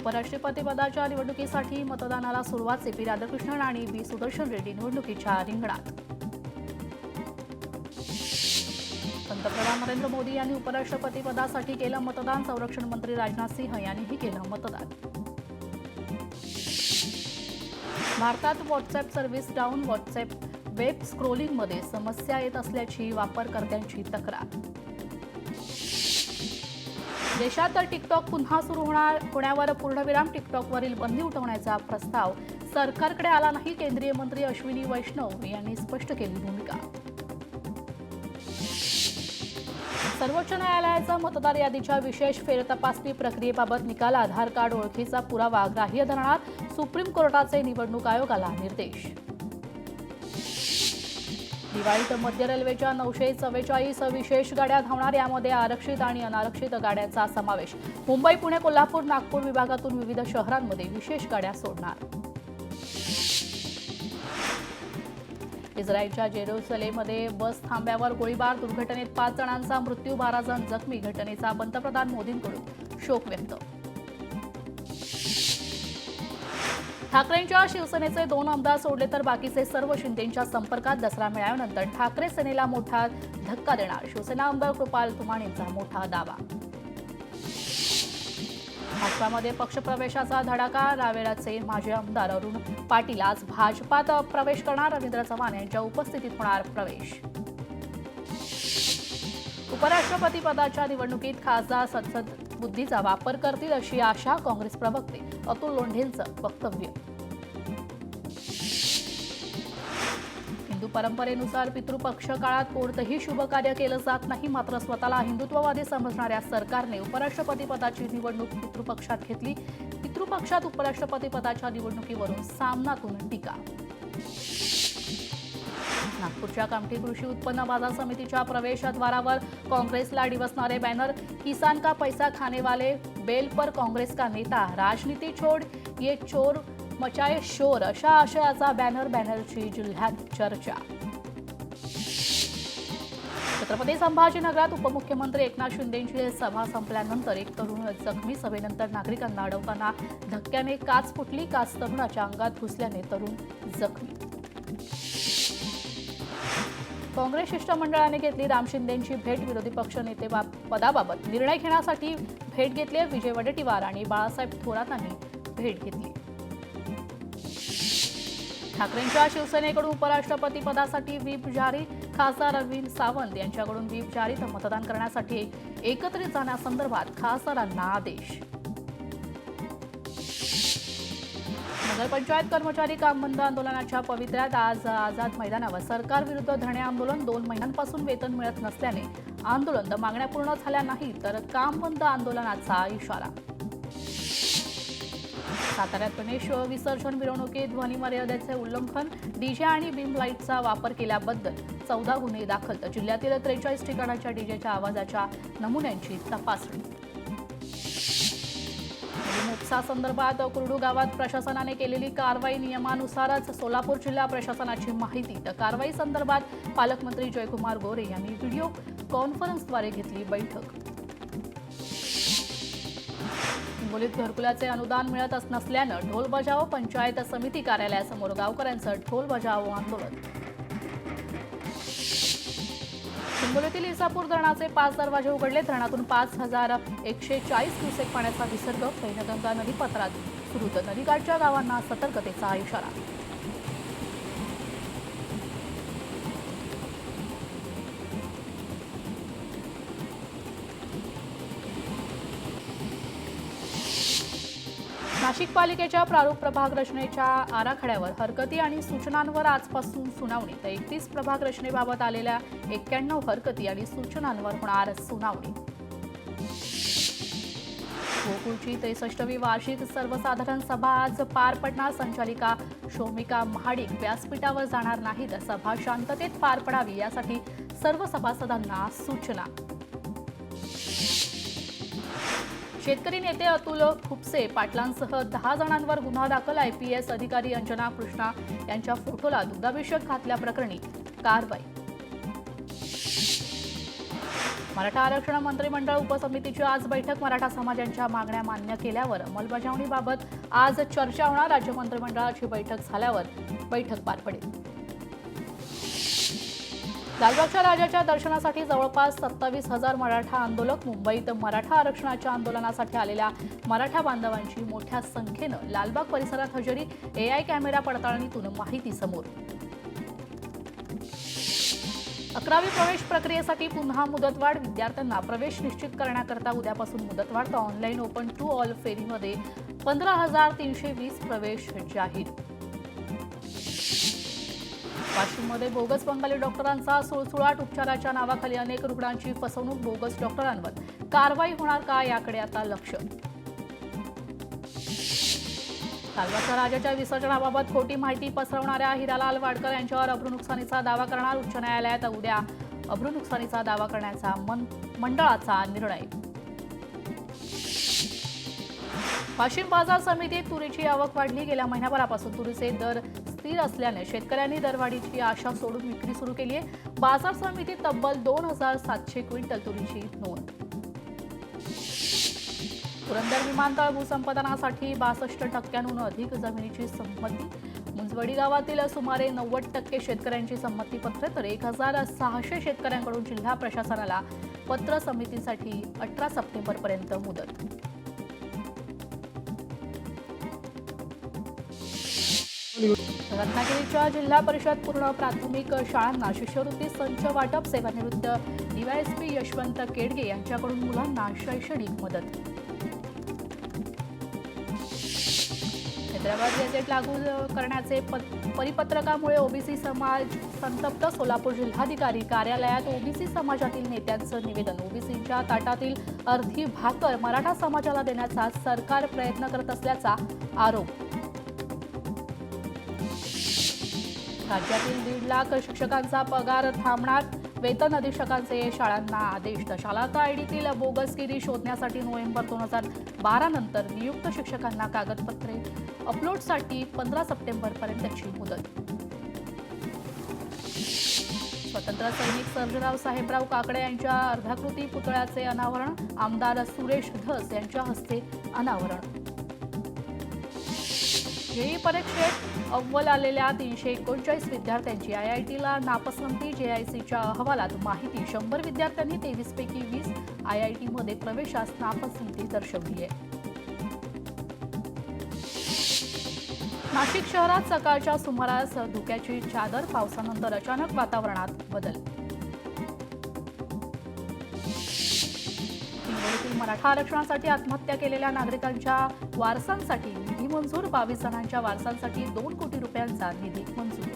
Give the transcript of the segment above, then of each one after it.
उपराष्ट्रपतीपदाच्या निवडणुकीसाठी मतदानाला सुरुवात. सीपी राधाकृष्णन आणि बी सुदर्शन रेड्डी निवडणुकीच्या रिंगणात. पंतप्रधान नरेंद्र मोदी यांनी उपराष्ट्रपतीपदासाठी केलं मतदान. संरक्षण मंत्री राजनाथ सिंह यांनीही केलं मतदान. भारतात WhatsApp service down. WhatsApp web स्क्रोलिंगमध्ये समस्या येत असल्याची वापरकर्त्यांची तक्रार. देशात टिकटॉक पुन्हा सुरू होण्यावर पूर्णविराम. टिकटॉकवरील बंदी उठवण्याचा प्रस्ताव सरकारकडे आला नाही. केंद्रीय मंत्री अश्विनी वैष्णव यांनी स्पष्ट केली भूमिका. सर्वोच्च न्यायालयाचा मतदार यादीच्या विशेष फेरतपासणी प्रक्रियेबाबत निकाल. आधार कार्ड ओळखीचा पुरावा ग्राह्य धरणार. सुप्रीम कोर्टाचे निवडणूक आयोगाला निर्देश. दिवाळीत मध्य रेल्वेच्या 944 विशेष गाड्या धावणार. यामध्ये आरक्षित आणि अनारक्षित गाड्यांचा समावेश. मुंबई, पुणे, कोल्हापूर, नागपूर विभागातून विविध शहरांमध्ये विशेष गाड्या सोडणार. इस्रायलच्या जेरुसलेममध्ये बस थांब्यावर गोळीबार. दुर्घटनेत 5 जणांचा मृत्यू, 12 जण जखमी. घटनेचा पंतप्रधान मोदींकडून शोक व्यक्त. ठाकरेंच्या शिवसेनेचे 2 आमदार सोडले तर बाकीचे सर्व शिंदेंच्या संपर्कात. दसरा मेळाव्यानंतर ठाकरे सेनेला मोठा धक्का देणार. शिवसेना आमदार कृपाल तुमाणेंचा मोठा दावा. भाजपामध्ये पक्षप्रवेशाचा धडाका. रावेराचे माजी आमदार अरुण पाटील आज भाजपात प्रवेश करणार. रवींद्र चव्हाण यांच्या उपस्थितीत होणार प्रवेश. उपराष्ट्रपती पदाच्या निवडणुकीत खासदार संसद बुद्धीचा वापर करतील अशी आशा. काँग्रेस प्रवक्ते अतुल लोंढेंचं वक्तव्य. हिंदू परंपरेनुसार पितृपक्ष काळात कोणतंही शुभ कार्य केलं जात नाही. मात्र स्वतःला हिंदुत्ववादी समजणाऱ्या सरकारने उपराष्ट्रपती पदाची निवडणूक पितृपक्षात घेतली. पितृपक्षात उपराष्ट्रपती पदाच्या निवडणुकीवरून सामनातून टीका. नागपूरच्या कामठी कृषी उत्पन्न बाजार समितीच्या प्रवेशद्वारावर काँग्रेसला डिवसणारे बॅनर. किसान का पैसा खाने वाले बेल पर काँग्रेस का नेता. राजनीती छोड ये चोर मचाए शोर अशा आशयाचा बॅनर. बॅनरची जिल्ह्यात चर्चा. छत्रपती संभाजीनगरात उपमुख्यमंत्री एकनाथ शिंदेंची सभा संपल्यानंतर एक तरुण जखमी. सभेनंतर नागरिकांना अडवताना धक्क्याने काच फुटली. काच तरुणाच्या अंगात घुसल्याने तरुण जखमी. काँग्रेस शिष्टमंडळाने घेतली राम शिंदेंची भेट. विरोधी पक्षनेते पदाबाबत निर्णय घेण्यासाठी भेट घेतली. विजय वडेट्टीवार आणि बाळासाहेब थोरातांनी भेट घेतली. ठाकरेंच्या शिवसेनेकडून उपराष्ट्रपती पदासाठी व्हीप जारी. खासदार अरविंद सावंत यांच्याकडून व्हीप जारी. तर मतदान करण्यासाठी एकत्रित जाण्यासंदर्भात खासदारांना आदेश. नगरपंचायत कर्मचारी काम बंद आंदोलनाच्या पवित्र्यात आज आझाद मैदानावर सरकारविरुद्ध धरणे आंदोलन. 2 महिन्यांपासून वेतन मिळत नसल्याने आंदोलन. मागण्या पूर्ण झाल्या नाही तर काम बंद आंदोलनाचा इशारा. साताऱ्यात गणेश विसर्जन मिरवणुकीत ध्वनी मर्यादेचे उल्लंघन. डीजे आणि बीम लाईटचा वापर केल्याबद्दल 14 गुन्हे दाखल. तर जिल्ह्यातील 43 ठिकाणाच्या डीजेच्या आवाजाच्या नमुन्यांची तपासणी. उपसासंदर्भात कुर्डू गावात प्रशासनाने केलेली कारवाई. नियमानुसारच सोलापूर जिल्हा प्रशासनाची माहिती. तर कारवाई संदर्भात पालकमंत्री जयकुमार गोरे यांनी व्हिडिओ कॉन्फरन्सद्वारे घेतली बैठक. हिंगोलीत घरकुलाचे अनुदान मिळत नसल्यानं ढोल बजाव. पंचायत समिती कार्यालयासमोर गावकऱ्यांचं ढोल बजाव आंदोलन. हिंगोलीतील इसापूर धरणाचे 5 दरवाजे उघडले. धरणातून 5140 क्युसेक पाण्याचा विसर्ग. पैनगंगा नदीपात्रात सुरू. तर नदीकाठच्या गावांना सतर्कतेचा इशारा. नाशिक पालिकेच्या प्रारूप प्रभाग रचनेच्या आराखड्यावर हरकती आणि सूचनांवर आजपासून सुनावणी. तर 31 प्रभाग रचनेबाबत आलेल्या 91 हरकती आणि सूचनांवर होणार सुनावणी. गोकुळची 63वी वार्षिक सर्वसाधारण सभा आज पार पडणार. संचालिका शोमिका महाडिक व्यासपीठावर जाणार नाहीत. सभा शांततेत पार पडावी यासाठी सर्व सभासदांना सूचना. शेतकरी नेते अतुल खुपसे पाटलांसह 10 जणांवर गुन्हा दाखल. IPS अधिकारी अंजना कृष्णा यांच्या फोटोला दुग्धाभिषेक घातल्याप्रकरणी कारवाई. मराठा आरक्षण मंत्रिमंडळ उपसमितीची आज बैठक. मराठा समाजाच्या मागण्या मान्य केल्यावर अंमलबजावणीबाबत आज चर्चा होणार. राज्य मंत्रिमंडळाची बैठक झाल्यावर बैठक पार पडेल. लालबागच्या राजाच्या दर्शनासाठी जवळपास 27,000 मराठा आंदोलक. मुंबईत मराठा आरक्षणाच्या आंदोलनासाठी आलेल्या मराठा बांधवांची मोठ्या संख्येनं लालबाग परिसरात हजेरी. AI कॅमेरा पडताळणीतून माहिती समोर. 11वी प्रवेश प्रक्रियेसाठी पुन्हा मुदतवाढ. विद्यार्थ्यांना प्रवेश निश्चित करण्याकरता उद्यापासून मुदतवाढ. तर ऑनलाईन ओपन टू ऑल फेरीमध्ये 15,320 प्रवेश जाहीर. वाशिममध्ये बोगस बंगाली डॉक्टरांचा सुळसुळाट. उपचाराच्या नावाखाली अनेक रुग्णांची फसवणूक. बोगस डॉक्टरांवर कारवाई होणार का, याकडे आता लक्ष. लालबागच्या राजाच्या विसर्जनाबाबत खोटी माहिती पसरवणाऱ्या हिरालाल वाडकर यांच्यावर अब्रूनुकसानीचा दावा करणार. उच्च न्यायालयात उद्या अब्रूनुकसानीचा दावा करण्याचा मंडळाचा निर्णय. वाशिम बाजार समितीत तुरीची आवक वाढली. गेल्या महिन्याभरापासून तुरीचे दर स्थिर असल्याने शेतकऱ्यांनी दरवाढीची आशा सोडून विक्री सुरू केली आहे. बाजार समितीत तब्बल 2,700 क्विंटल तुरीची नोंद. पुरंदर विमानतळ भूसंपादनासाठी 62% अधिक जमिनीची संमती. मुंजवडी गावातील सुमारे 90% शेतकऱ्यांची संमतीपत्र. तर 1,600 शेतकऱ्यांकडून जिल्हा प्रशासनाला पत्र. समितीसाठी 18 सप्टेंबरपर्यंत मुदत. रत्नागिरीच्या जिल्हा परिषद पूर्ण प्राथमिक शाळांना शिष्यवृत्ती संच वाटप. सेवानिवृत्त DYSP यशवंत केडगे यांच्याकडून मुलांना शैक्षणिक मदत. हैदराबाद गॅझेट लागू करण्याचे परिपत्रकामुळे ओबीसी समाज संतप्त. सोलापूर जिल्हाधिकारी कार्यालयात ओबीसी समाजातील नेत्यांचं निवेदन. ओबीसीच्या ताटातील अर्धी भाकर मराठा समाजाला देण्याचा सरकार प्रयत्न करत असल्याचा आरोप. राज्यातील 1.5 लाख शिक्षकांचा पगार थांबणार. वेतन अधीक्षकांचे शाळांना आदेश. शाळांचा आयडीतील बोगसगिरी शोधण्यासाठी नोव्हेंबर 2012 नंतर नियुक्त शिक्षकांना कागदपत्रे अपलोडसाठी 15 सप्टेंबरपर्यंतची मुदत. स्वतंत्र सैनिक सर्जेराव साहेबराव काकडे यांच्या अर्धाकृती पुतळ्याचे अनावरण. आमदार सुरेश धस यांच्या हस्ते अनावरण. जेईई परीक्षेत अव्वल आलेल्या 339 विद्यार्थ्यांची IITला नापसंती. JICच्या अहवालात माहिती. 100 विद्यार्थ्यांनी 23 पैकी 20 IITमध्ये प्रवेशास नापसंती दर्शवली आहे. नाशिक शहरात सकाळच्या सुमारास धुक्याची चादर. पावसानंतर अचानक वातावरणात बदल. हिंगोलीतील मराठा आरक्षणासाठी आत्महत्या केलेल्या नागरिकांच्या वारसांसाठी निधी मंजूर. 22 जणांच्या वारसांसाठी 2 कोटी रुपयांचा निधी मंजूर.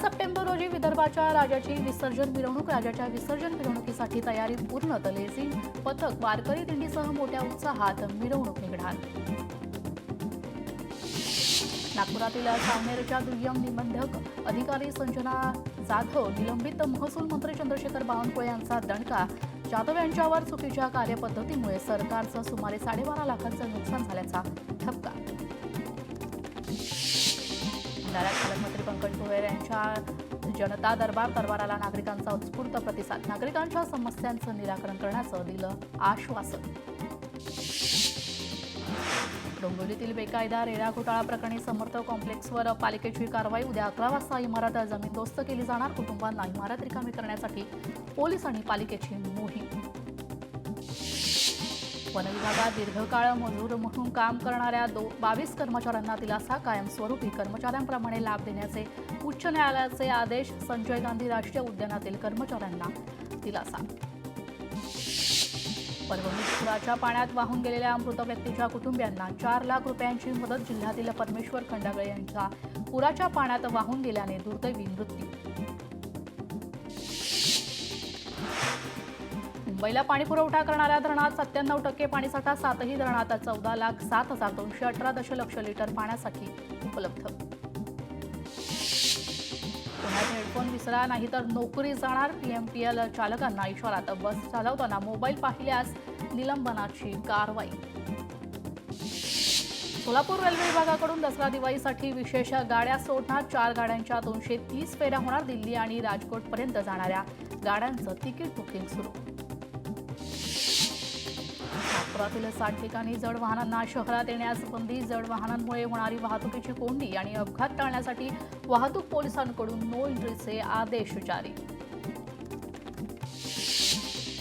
सप्टेंबर रोजी विदर्भाच्या राजाची विसर्जन मिरवणूक. राजाच्या विसर्जन मिरवणुकीसाठी तयारी पूर्ण. लेझिम पथक वारकरी दिंडीसह मोठ्या उत्साहात मिरवणूक निघणार. नागपुरातील सावनेरच्या दुय्यम निबंधक अधिकारी संजना जाधव निलंबित. महसूल मंत्री चंद्रशेखर बावनकुळे यांचा दणका. जाधव यांच्यावर चुकीच्या कार्यपद्धतीमुळे सरकारचं सुमारे 12.5 लाखांचं नुकसान झाल्याचा ठपका. भंडाऱ्यात पालकमंत्री पंकज भोयर यांच्या जनता दरबाराला नागरिकांचा उत्स्फूर्त प्रतिसाद. नागरिकांच्या समस्यांचं निराकरण करण्याचं दिलं आश्वासन. डोंबिवलीतील बेकायदा रेरा घोटाळा प्रकरणी समर्थ कॉम्प्लेक्सवर पालिकेची कारवाई. उद्या 11 वाजता इमारत जमीनदोस्त केली जाणार. कुटुंबांना इमारत रिकामी करण्यासाठी पोलीस आणि पालिकेची मोहीम. वनविभागात दीर्घकाळ मजूर म्हणून काम करणाऱ्या 22 कर्मचाऱ्यांना दिलासा. कायमस्वरूपी कर्मचाऱ्यांप्रमाणे लाभ देण्याचे उच्च न्यायालयाचे आदेश. संजय गांधी राष्ट्रीय उद्यानातील कर्मचाऱ्यांना दिलासा. परभणीत पुराच्या पाण्यात वाहून गेलेल्या मृत व्यक्तीच्या कुटुंबियांना 4 लाख रुपयांची मदत. जिल्ह्यातील परमेश्वर खंडागळे यांचा पुराच्या पाण्यात वाहून गेल्याने दुर्दैवी मृत्यू. मुंबईला पाणीपुरवठा करणाऱ्या धरणात 97% पाणीसाठा. 7ही धरणात 14,07,218 दशलक्ष लिटर पाण्यासाठी उपलब्ध. पुण्यात हेडफोन विसरा नाहीतर नोकरी जाणार. PMPL चालकांना इशारा. बस चालवताना मोबाईल पाहिल्यास निलंबनाची कारवाई. सोलापूर रेल्वे विभागाकडून दसरा दिवाळीसाठी विशेष गाड्या सोडणार. 4 गाड्यांच्या 230 फेऱ्या होणार. दिल्ली आणि राजकोटपर्यंत जाणाऱ्या गाड्यांचं तिकीट बुकिंग सुरू. नागपुरातील 60 ठिकाणी जड वाहनांना शहरात येण्यास बंदी. जड वाहनांमुळे होणारी वाहतुकीची कोंडी आणि अपघात टाळण्यासाठी वाहतूक पोलिसांकडून नो एंट्रीचे आदेश जारी.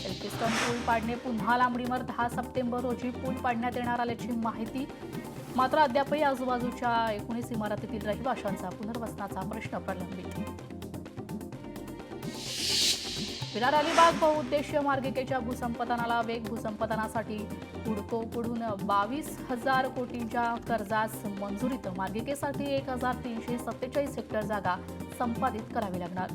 एल्फिस्टन पूल पाडणे पुन्हा लांबणीवर. 10 सप्टेंबर रोजी पूल पाडण्यात येणार आल्याची माहिती. मात्र अद्यापही आजूबाजूच्या 19 इमारतीतील रहिवाशांचा पुनर्वसनाचा प्रश्न प्रलंबित. विरार अलिबाग बहुउद्देशीय मार्गिकेच्या भूसंपादनाला वेग. भूसंपादनासाठी हुडकोकडून 22,000 कोटींच्या कर्जास मंजुरी. मार्गिकेसाठी 1,347 हेक्टर जागा संपादित करावी लागणार.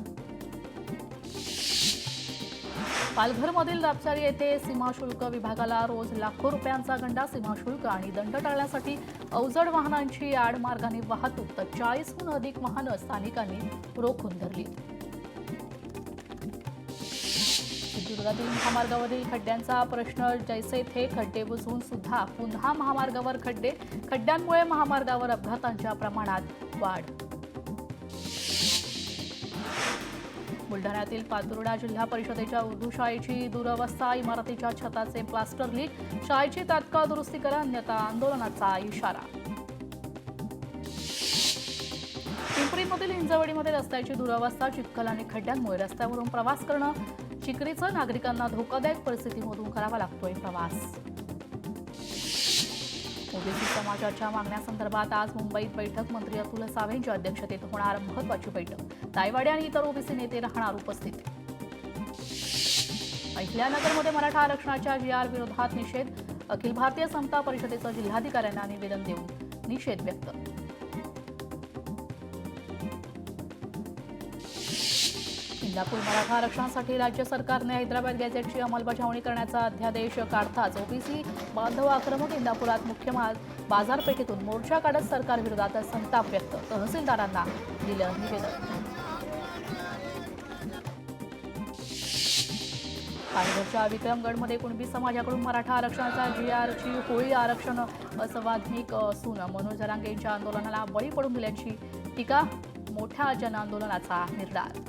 पालघरमधील दापचारी येथे सीमाशुल्क विभागाला रोज लाखो रुपयांचा गंडा. सीमाशुल्क आणि दंड टाळण्यासाठी अवजड वाहनांची आडमार्गाने वाहतूक. तर 40हून अधिक वाहनं स्थानिकांनी रोखून धरली. सिंधुदुर्गातील महामार्गावरील खड्ड्यांचा प्रश्न जैसे थे. खड्डे बुजवून सुद्धा पुन्हा महामार्गावर खड्डे. खड्ड्यांमुळे महामार्गावर अपघातांच्या प्रमाणात वाढ. बुलढाण्यातील पातुर्डा जिल्हा परिषदेच्या उर्दू शाळेची दुरवस्था. इमारतीच्या छताचे प्लास्टर लीक. शाळेची तात्काळ दुरुस्ती करा अन्यथा आंदोलनाचा इशारा. पिंपरीमधील हिंजवडीमध्ये रस्त्याची दुरवस्था. चिखल आणि खड्ड्यांमुळे रस्त्यावरून प्रवास करणं चिखलीचं. नागरिकांना धोकादायक परिस्थितीमधून करावा लागतोय प्रवास. ओबीसी समाजाच्या मागण्यासंदर्भात आज मुंबईत बैठक. मंत्री अतुल सावेंच्या अध्यक्षतेत होणार महत्त्वाची बैठक. तायवाडे आणि इतर ओबीसी नेते राहणार उपस्थित. अहिल्यानगरमध्ये मराठा आरक्षणाच्या GR विरोधात निषेध. अखिल भारतीय समता परिषदेचं जिल्हाधिकाऱ्यांना निवेदन देऊन निषेध व्यक्त. इंदापूर मराठा आरक्षणासाठी राज्य सरकारने हैदराबाद गॅझेटची अंमलबजावणी करण्याचा अध्यादेश काढताच ओबीसी बांधव आक्रमक. इंदापुरात मुख्य बाजारपेठेतून मोर्चा काढत सरकारविरोधात संताप व्यक्त. तहसीलदारांना दिलं निवेदन. पालघरच्या विक्रमगडमध्ये कुणबी समाजाकडून मराठा आरक्षणाचा GRची होळी. आरक्षण असंवैधानिक असून मनोज जरांगेंच्या आंदोलनाला बळी पडून दिल्याची टीका. मोठ्या जनआंदोलनाचा निर्धार.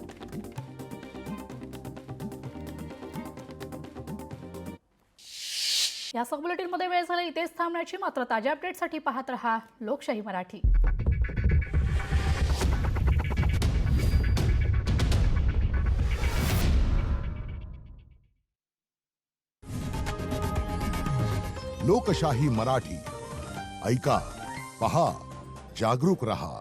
या सब बुलेटिनमध्ये वेळ झाला इथेच थांबण्याची. मात्र ताज्या अपडेटसाठी पाहत रहा लोकशाही मराठी. लोकशाही मराठी ऐका, पहा, जागरूक रहा.